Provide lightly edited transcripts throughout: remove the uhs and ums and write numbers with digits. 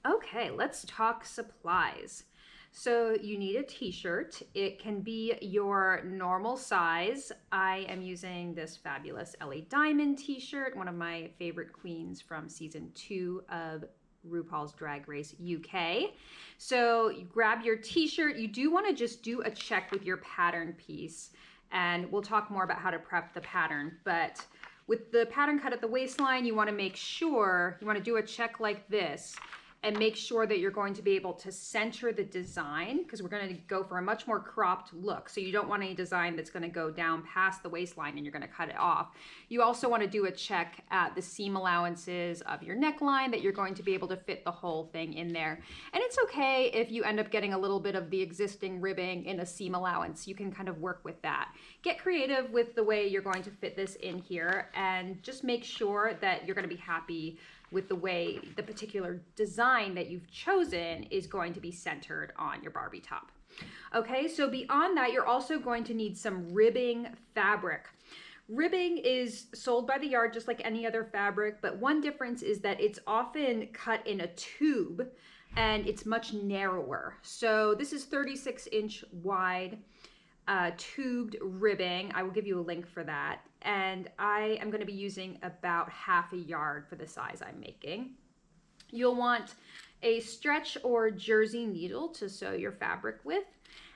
Okay, let's talk supplies. So you need a t-shirt. It can be your normal size. I am using this fabulous LA Diamond t-shirt, one of my favorite queens from season 2 of RuPaul's Drag Race UK. So you grab your t-shirt. You do want to just do a check with your pattern piece, and we'll talk more about how to prep the pattern, but with the pattern cut at the waistline, you want to make sure, you want to do a check like this and make sure that you're going to be able to center the design, because we're going to go for a much more cropped look. So you don't want any design that's going to go down past the waistline and you're going to cut it off. You also want to do a check at the seam allowances of your neckline, that you're going to be able to fit the whole thing in there. And it's okay if you end up getting a little bit of the existing ribbing in a seam allowance. You can kind of work with that. Get creative with the way you're going to fit this in here, and just make sure that you're going to be happy with the way the particular design that you've chosen is going to be centered on your Barbie top. Okay, so beyond that, you're also going to need some ribbing fabric. Ribbing is sold by the yard just like any other fabric, but one difference is that it's often cut in a tube and it's much narrower. So this is 36-inch wide tubed ribbing. I will give you a link for that. And I am going to be using about half a yard for the size I'm making. You'll want a stretch or jersey needle to sew your fabric with,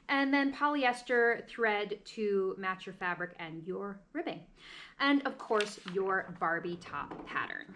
and then polyester thread to match your fabric and your ribbing. And of course, your Barbie top pattern.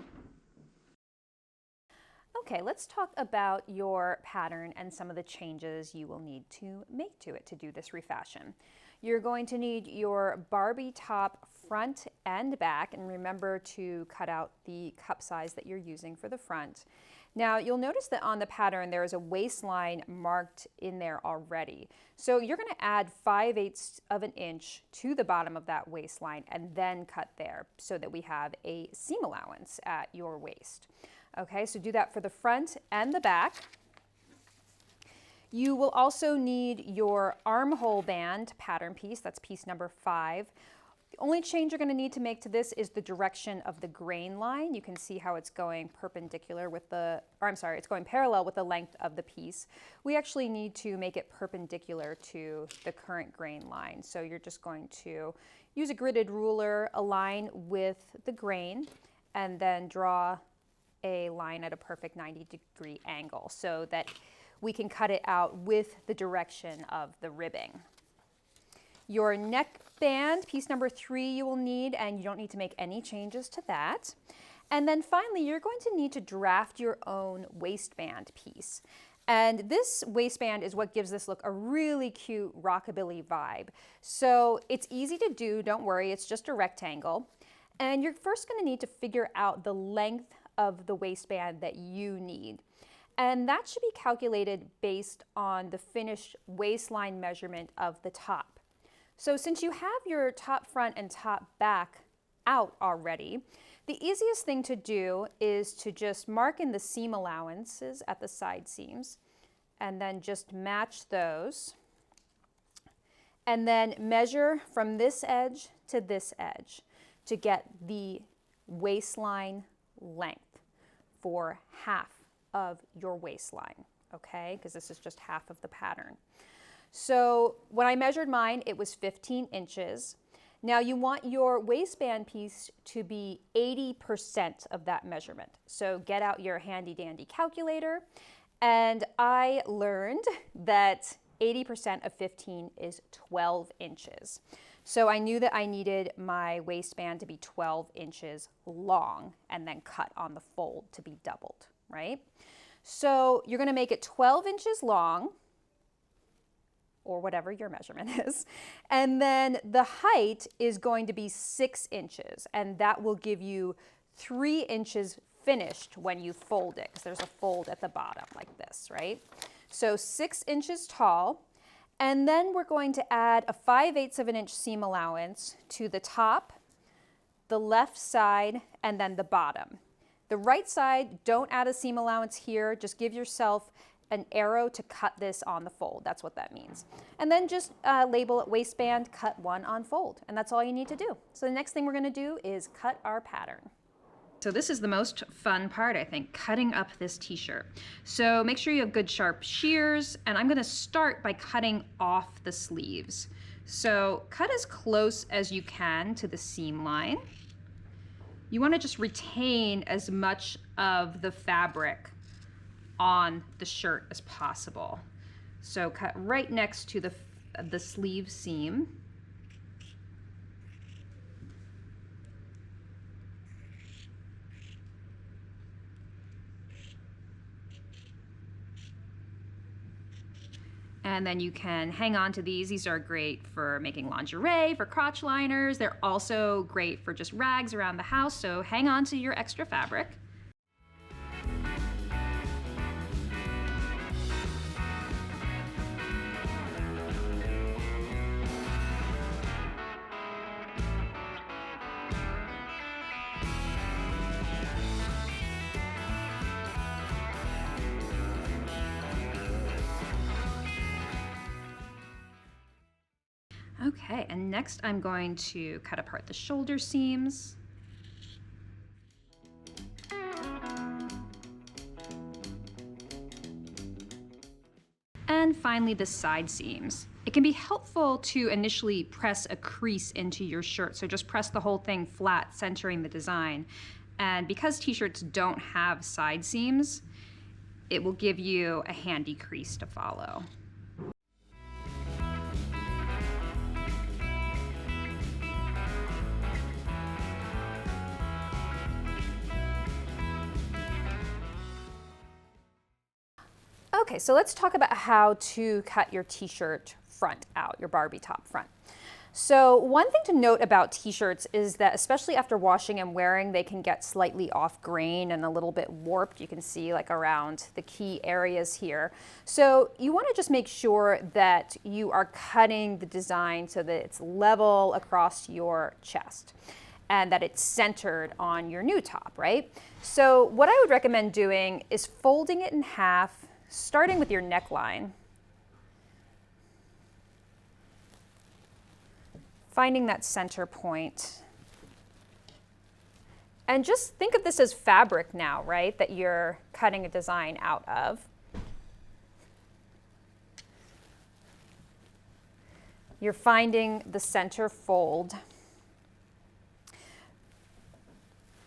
Okay, let's talk about your pattern and some of the changes you will need to make to it to do this refashion. You're going to need your Barbie top front and back, and remember to cut out the cup size that you're using for the front. Now you'll notice that on the pattern there is a waistline marked in there already. So you're going to add 5/8 of an inch to the bottom of that waistline and then cut there so that we have a seam allowance at your waist. Okay, so do that for the front and the back. You will also need your armhole band pattern piece. That's piece number 5. The only change you're going to need to make to this is the direction of the grain line. You can see how it's going perpendicular with the, or I'm sorry, it's going parallel with the length of the piece. We actually need to make it perpendicular to the current grain line. So you're just going to use a gridded ruler, align with the grain, and then draw a line at a perfect 90-degree angle so that we can cut it out with the direction of the ribbing. Your neck band, piece number 3, you will need, and you don't need to make any changes to that. And then finally, you're going to need to draft your own waistband piece. And this waistband is what gives this look a really cute rockabilly vibe. So it's easy to do, don't worry, it's just a rectangle. And you're first going to need to figure out the length of the waistband that you need. And that should be calculated based on the finished waistline measurement of the top. So since you have your top front and top back out already, the easiest thing to do is to just mark in the seam allowances at the side seams and then just match those. And then measure from this edge to this edge to get the waistline length for half of your waistline, okay? Because this is just half of the pattern. So when I measured mine, it was 15 inches. Now you want your waistband piece to be 80% of that measurement. So get out your handy dandy calculator. And I learned that 80% of 15 is 12 inches. So I knew that I needed my waistband to be 12 inches long and then cut on the fold to be doubled, right? So you're going to make it 12 inches long, or whatever your measurement is. And then the height is going to be 6 inches, and that will give you 3 inches finished when you fold it, because there's a fold at the bottom like this, right? So 6 inches tall. And then we're going to add a 5/8 of an inch seam allowance to the top, the left side, and then the bottom. The right side, don't add a seam allowance here. Just give yourself an arrow to cut this on the fold. That's what that means. And then just label it waistband, cut 1 on fold. And that's all you need to do. So the next thing we're going to do is cut our pattern. So this is the most fun part, I think, cutting up this t-shirt. So make sure you have good sharp shears, and I'm gonna start by cutting off the sleeves. So cut as close as you can to the seam line. You wanna just retain as much of the fabric on the shirt as possible. So cut right next to the sleeve seam. And then you can hang on to these. These are great for making lingerie, for crotch liners. They're also great for just rags around the house, so hang on to your extra fabric. Okay, and next I'm going to cut apart the shoulder seams. And finally the side seams. It can be helpful to initially press a crease into your shirt, so just press the whole thing flat, centering the design. And because t-shirts don't have side seams, it will give you a handy crease to follow. Okay, so let's talk about how to cut your t-shirt front out, your Barbie top front. So one thing to note about t-shirts is that especially after washing and wearing, they can get slightly off grain and a little bit warped. You can see like around the key areas here. So you want to just make sure that you are cutting the design so that it's level across your chest and that it's centered on your new top, right? So what I would recommend doing is folding it in half, starting with your neckline, finding that center point, and just think of this as fabric now, right, that you're cutting a design out of. You're finding the center fold.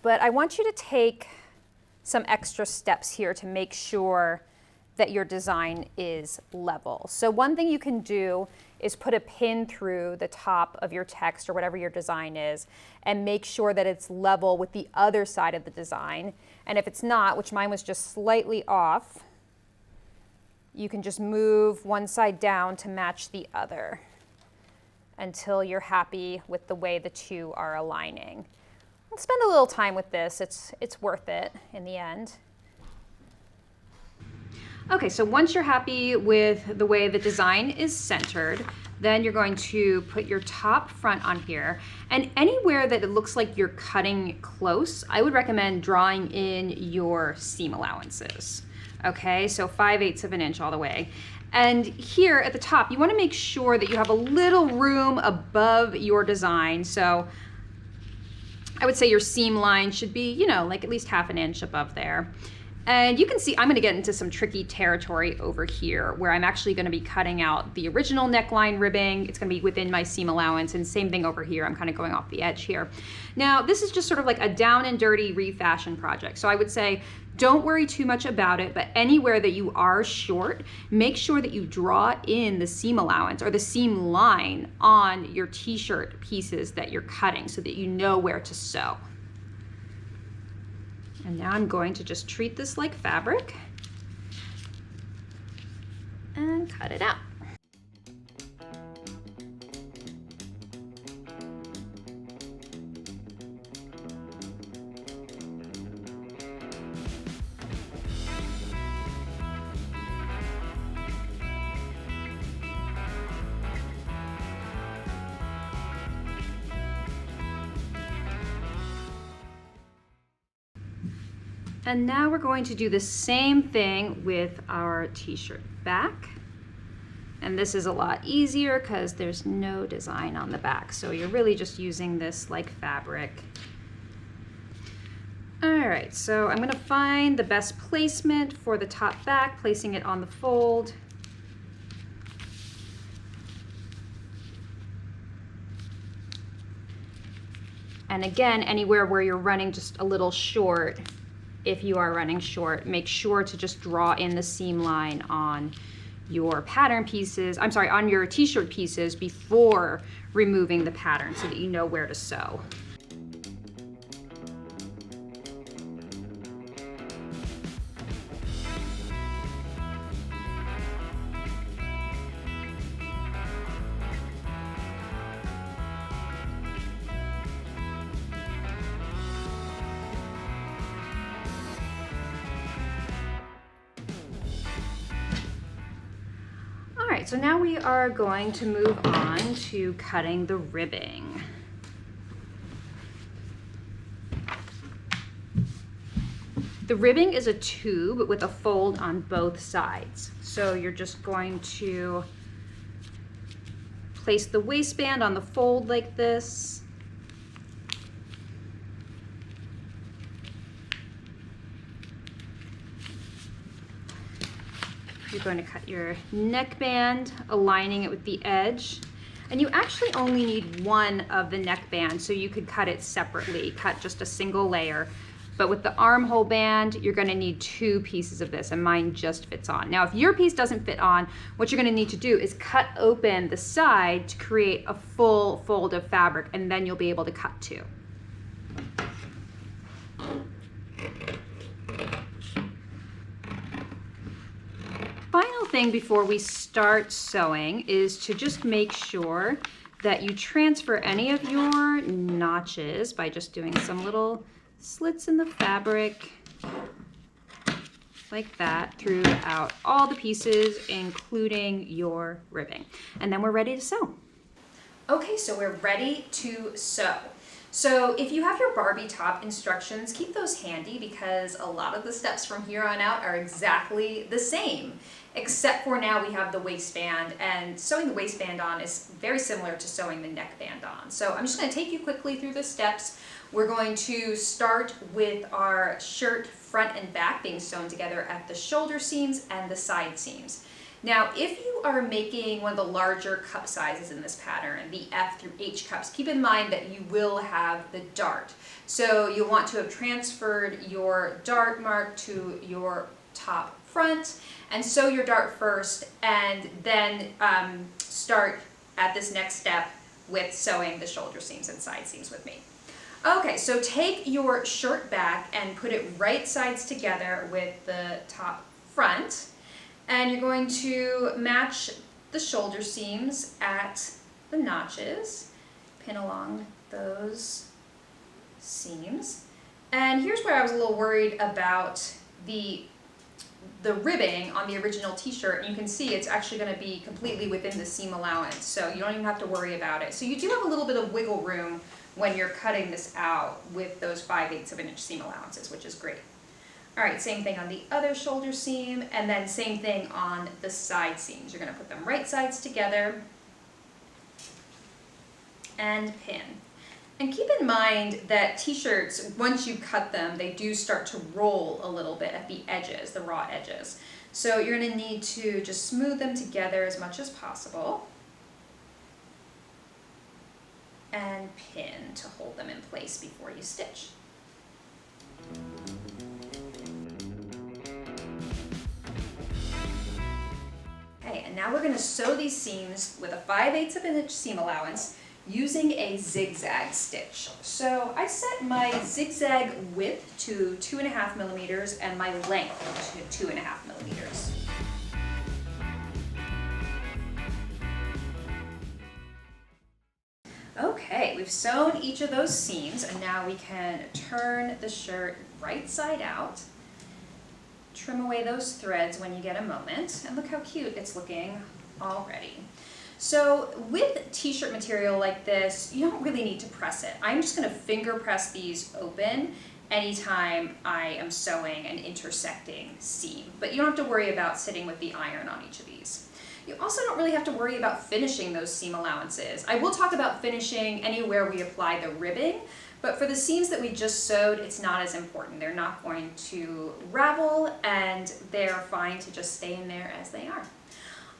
But I want you to take some extra steps here to make sure that your design is level. So one thing you can do is put a pin through the top of your text or whatever your design is and make sure that it's level with the other side of the design. And if it's not, which mine was just slightly off, you can just move one side down to match the other until you're happy with the way the two are aligning. And spend a little time with this. It's worth it in the end. Okay, so once you're happy with the way the design is centered, then you're going to put your top front on here. And anywhere that it looks like you're cutting close, I would recommend drawing in your seam allowances. Okay, so 5/8 of an inch all the way. And here at the top, you want to make sure that you have a little room above your design. So I would say your seam line should be, you know, like at least 1/2 inch above there. And you can see I'm going to get into some tricky territory over here where I'm actually going to be cutting out the original neckline ribbing. It's going to be within my seam allowance, and same thing over here. I'm kind of going off the edge here. Now, this is just sort of like a down and dirty refashion project. So I would say don't worry too much about it, but anywhere that you are short, make sure that you draw in the seam allowance or the seam line on your t-shirt pieces that you're cutting so that you know where to sew. And now I'm going to just treat this like fabric and cut it out. And now we're going to do the same thing with our t-shirt back. And this is a lot easier because there's no design on the back. So you're really just using this like fabric. All right, so I'm gonna find the best placement for the top back, placing it on the fold. And again, anywhere where you're running just a little short, if you are running short, make sure to just draw in the seam line on your pattern pieces, I'm sorry, on your t-shirt pieces before removing the pattern so that you know where to sew. All right, so now we are going to move on to cutting the ribbing. The ribbing is a tube with a fold on both sides. So you're just going to place the waistband on the fold like this. You're going to cut your neckband, aligning it with the edge. And you actually only need one of the neckband, so you could cut it separately, cut just a single layer. But with the armhole band, you're gonna need 2 pieces of this, and mine just fits on. Now, if your piece doesn't fit on, what you're gonna need to do is cut open the side to create a full fold of fabric, and then you'll be able to cut 2. Final thing before we start sewing is to just make sure that you transfer any of your notches by just doing some little slits in the fabric like that throughout all the pieces, including your ribbing. And then we're ready to sew. Okay, so we're ready to sew. So if you have your Barbie top instructions, keep those handy because a lot of the steps from here on out are exactly the same, except for now we have the waistband, and sewing the waistband on is very similar to sewing the neckband on. So I'm just going to take you quickly through the steps. We're going to start with our shirt front and back being sewn together at the shoulder seams and the side seams. Now, if you are making one of the larger cup sizes in this pattern, the F through H cups, keep in mind that you will have the dart. So you'll want to have transferred your dart mark to your top front and sew your dart first, and then start at this next step with sewing the shoulder seams and side seams with me. Okay, so take your shirt back and put it right sides together with the top front. And you're going to match the shoulder seams at the notches, pin along those seams. And here's where I was a little worried about the ribbing on the original t-shirt. And you can see it's actually going to be completely within the seam allowance, so you don't even have to worry about it. So you do have a little bit of wiggle room when you're cutting this out with those 5/8 of an inch seam allowances, which is great. All right, same thing on the other shoulder seam, and then same thing on the side seams. You're going to put them right sides together and pin. And keep in mind that t-shirts, once you cut them, they do start to roll a little bit at the edges, the raw edges. So you're going to need to just smooth them together as much as possible and pin to hold them in place before you stitch. Okay, and now we're going to sew these seams with a 5/8 of an inch seam allowance using a zigzag stitch. So I set my zigzag width to 2.5 millimeters and my length to 2.5 millimeters. Okay, we've sewn each of those seams, and now we can turn the shirt right side out. Trim away those threads when you get a moment, and look how cute it's looking already. So with t-shirt material like this, you don't really need to press it. I'm just going to finger press these open anytime I am sewing an intersecting seam, but you don't have to worry about sitting with the iron on each of these. You also don't really have to worry about finishing those seam allowances. I will talk about finishing anywhere we apply the ribbing, But for the seams that we just sewed, it's not as important. They're not going to ravel, and they're fine to just stay in there as they are.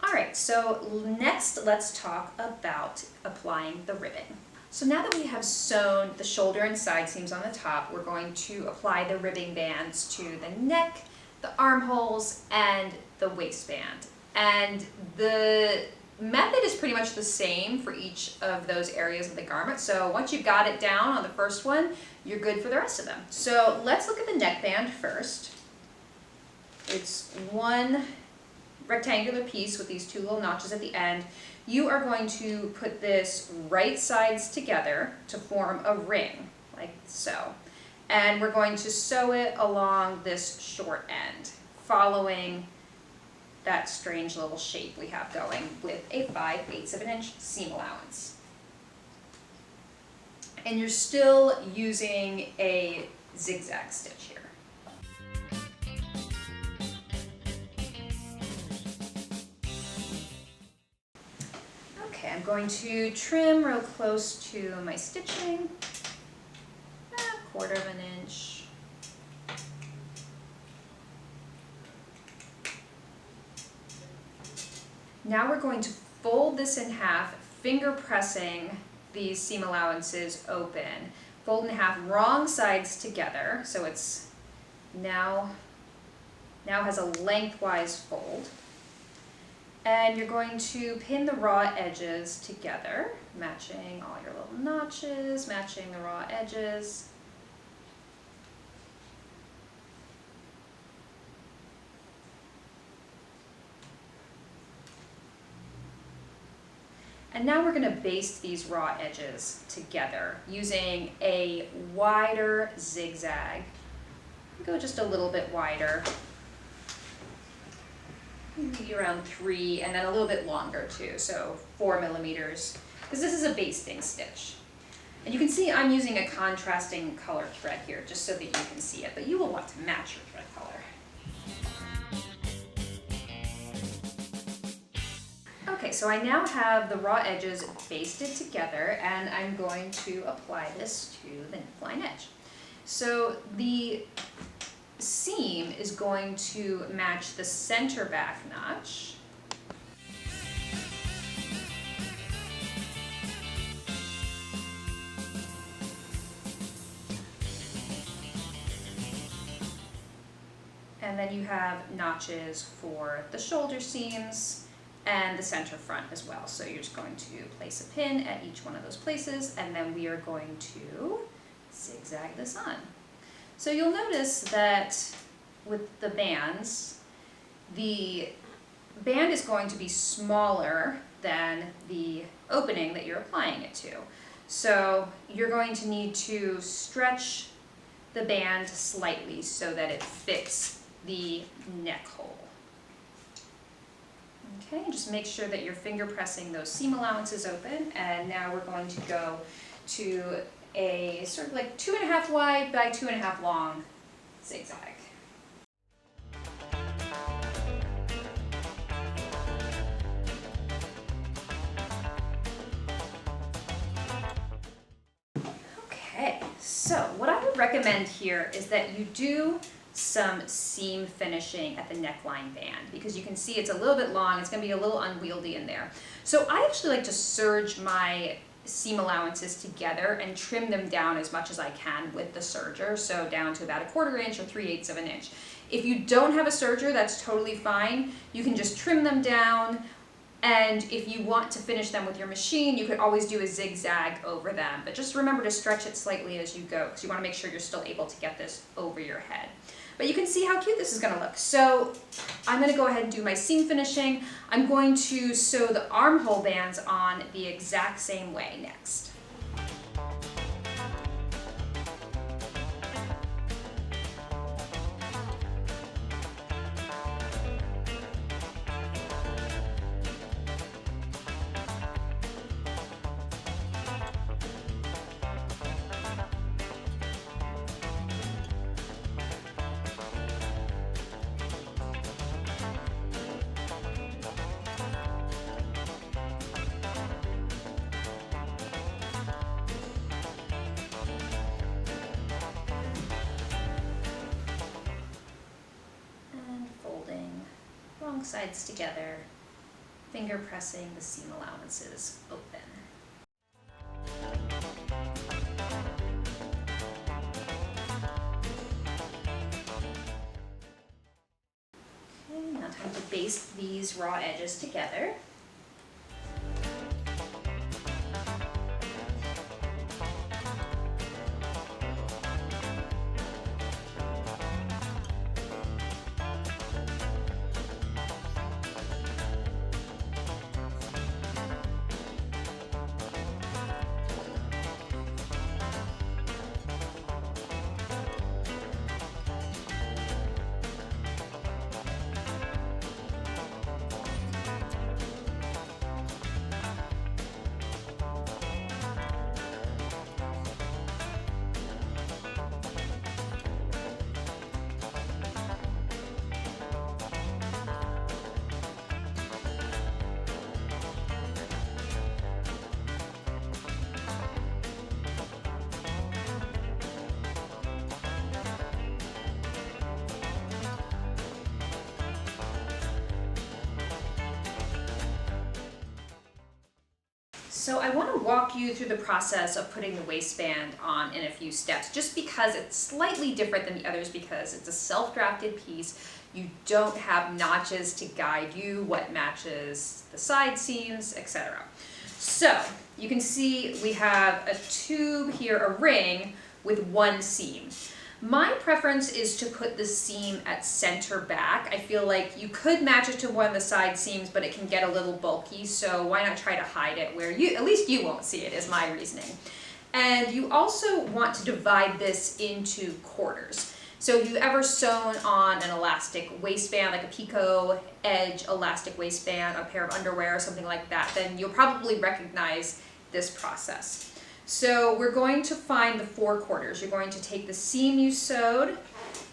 All right, so next let's talk about applying the ribbing. So now that we have sewn the shoulder and side seams on the top, we're going to apply the ribbing bands to the neck, the armholes, and the waistband. And the method is pretty much the same for each of those areas of the garment. So once you've got it down on the first one, you're good for the rest of them. So let's look at the neckband first. It's one rectangular piece with these two little notches at the end. You are going to put this right sides together to form a ring, like so. And we're going to sew it along this short end, following that strange little shape we have going with a 5/8 of an inch seam allowance. And you're still using a zigzag stitch here. Okay, I'm going to trim real close to my stitching, a 1/4 of an inch. Now we're going to fold this in half, finger pressing these seam allowances open. Fold in half, wrong sides together, so it's now has a lengthwise fold. And you're going to pin the raw edges together, matching all your little notches, matching the raw edges. And now we're going to baste these raw edges together using a wider zigzag. Go just a little bit wider, maybe around 3, and then a little bit longer too, so 4 millimeters, because this is a basting stitch. And you can see I'm using a contrasting color thread here just so that you can see it, but you will want to match your thread color. Okay, so I now have the raw edges basted together, and I'm going to apply this to the neckline edge. So the seam is going to match the center back notch. And then you have notches for the shoulder seams and the center front as well. So you're just going to place a pin at each one of those places, and then we are going to zigzag this on. So you'll notice that with the bands, the band is going to be smaller than the opening that you're applying it to. So you're going to need to stretch the band slightly so that it fits the neck hole. Okay, just make sure that you're finger pressing those seam allowances open, and now we're going to go to a sort of like 2.5 wide by 2.5 long zigzag. Okay, so what I would recommend here is that you do some seam finishing at the neckline band, because you can see it's a little bit long, it's going to be a little unwieldy in there. So I actually like to serge my seam allowances together and trim them down as much as I can with the serger, so down to about 1/4 inch or 3/8 of an inch. If you don't have a serger, that's totally fine. You can just trim them down, and if you want to finish them with your machine, you could always do a zigzag over them, but just remember to stretch it slightly as you go, because you want to make sure you're still able to get this over your head. But you can see how cute this is going to look. So I'm going to go ahead and do my seam finishing. I'm going to sew the armhole bands on the exact same way next. long sides together, finger pressing the seam allowances open. Okay, now time to baste these raw edges together. So I want to walk you through the process of putting the waistband on in a few steps, just because it's slightly different than the others because it's a self-drafted piece. You don't have notches to guide you what matches the side seams, etc. So you can see we have a tube here, a ring with one seam. My preference is to put the seam at center back. I feel like you could match it to one of the side seams, but it can get a little bulky, so why not try to hide it where at least you won't see it, is my reasoning. And you also want to divide this into quarters. So if you've ever sewn on an elastic waistband, like a picot edge elastic waistband, a pair of underwear or something like that, then you'll probably recognize this process. So we're going to find the 4 quarters. You're going to take the seam you sewed,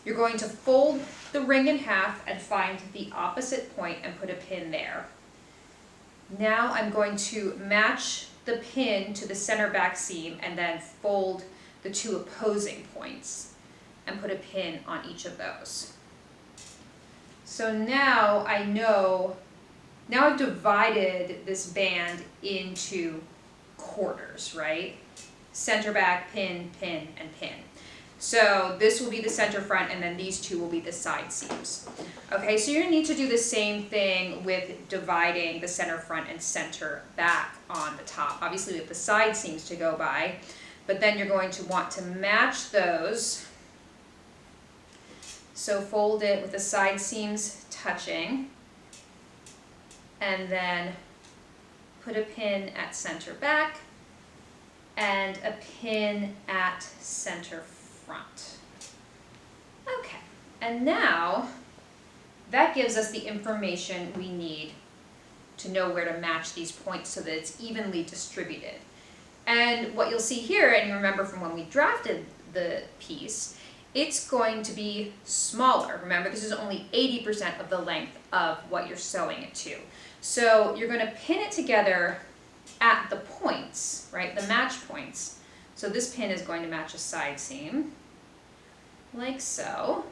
you're going to fold the ring in half and find the opposite point and put a pin there. Now I'm going to match the pin to the center back seam and then fold the 2 opposing points and put a pin on each of those. So now I know, now I've divided this band into quarters, right? Center back, pin, pin, and pin. So this will be the center front, and then these 2 will be the side seams. Okay, so you're gonna need to do the same thing with dividing the center front and center back on the top. Obviously we have the side seams to go by, but then you're going to want to match those. So fold it with the side seams touching, and then put a pin at center back and a pin at center front. Okay, and now that gives us the information we need to know where to match these points so that it's evenly distributed. And what you'll see here, and you remember from when we drafted the piece, it's going to be smaller. Remember, this is only 80% of the length of what you're sewing it to. So you're going to pin it together at the points, right, the match points. So this pin is going to match a side seam, like so.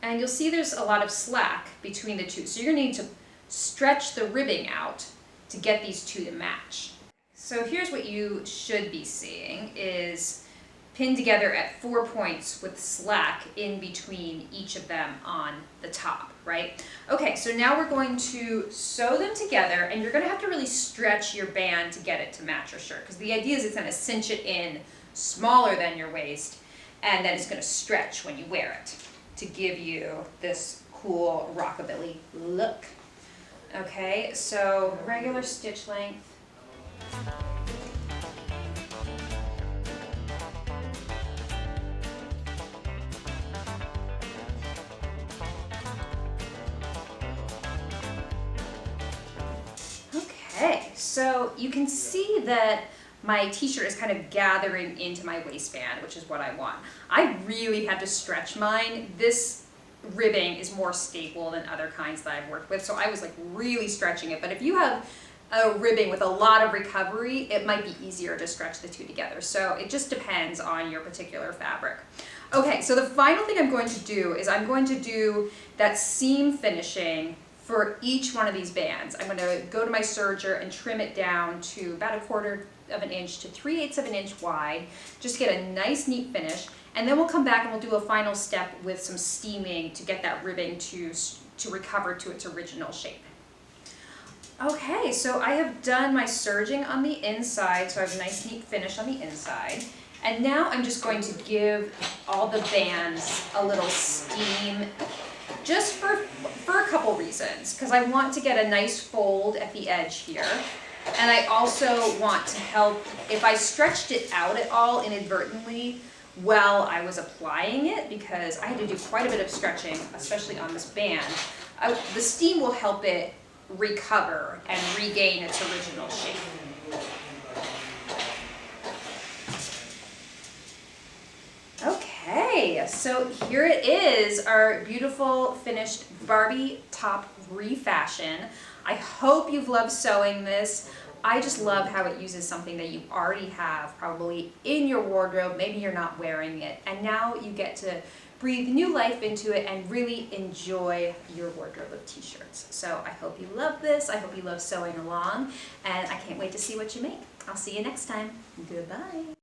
And you'll see there's a lot of slack between the 2. So you're going to need to stretch the ribbing out to get these 2 to match. So here's what you should be seeing is pinned together at 4 points with slack in between each of them on the top, right? Okay, so now we're going to sew them together, and you're going to have to really stretch your band to get it to match your shirt, because the idea is it's going to cinch it in smaller than your waist, and then it's going to stretch when you wear it to give you this cool rockabilly look. Okay, so regular stitch length. Okay, so you can see that my t-shirt is kind of gathering into my waistband, which is what I want. I really had to stretch mine. This ribbing is more stable than other kinds that I've worked with, so I was like really stretching it. But if you have a ribbing with a lot of recovery, it might be easier to stretch the 2 together. So it just depends on your particular fabric. Okay, so the final thing I'm going to do is I'm going to do that seam finishing for each one of these bands. I'm going to go to my serger and trim it down to about 1/4 of an inch to 3/8 of an inch wide, just get a nice neat finish, and then we'll come back and we'll do a final step with some steaming to get that ribbing to recover to its original shape. Okay, so I have done my serging on the inside, so I have a nice neat finish on the inside. And now I'm just going to give all the bands a little steam, just for a couple reasons. Because I want to get a nice fold at the edge here. And I also want to help, if I stretched it out at all inadvertently while I was applying it, because I had to do quite a bit of stretching, especially on this band, the steam will help it recover and regain its original shape. Okay, so here it is, our beautiful finished Barbie top refashion. I hope you've loved sewing this. I just love how it uses something that you already have probably in your wardrobe. Maybe you're not wearing it, and now you get to breathe new life into it and really enjoy your wardrobe of t-shirts. So I hope you love this. I hope you love sewing along, and I can't wait to see what you make. I'll see you next time. Goodbye.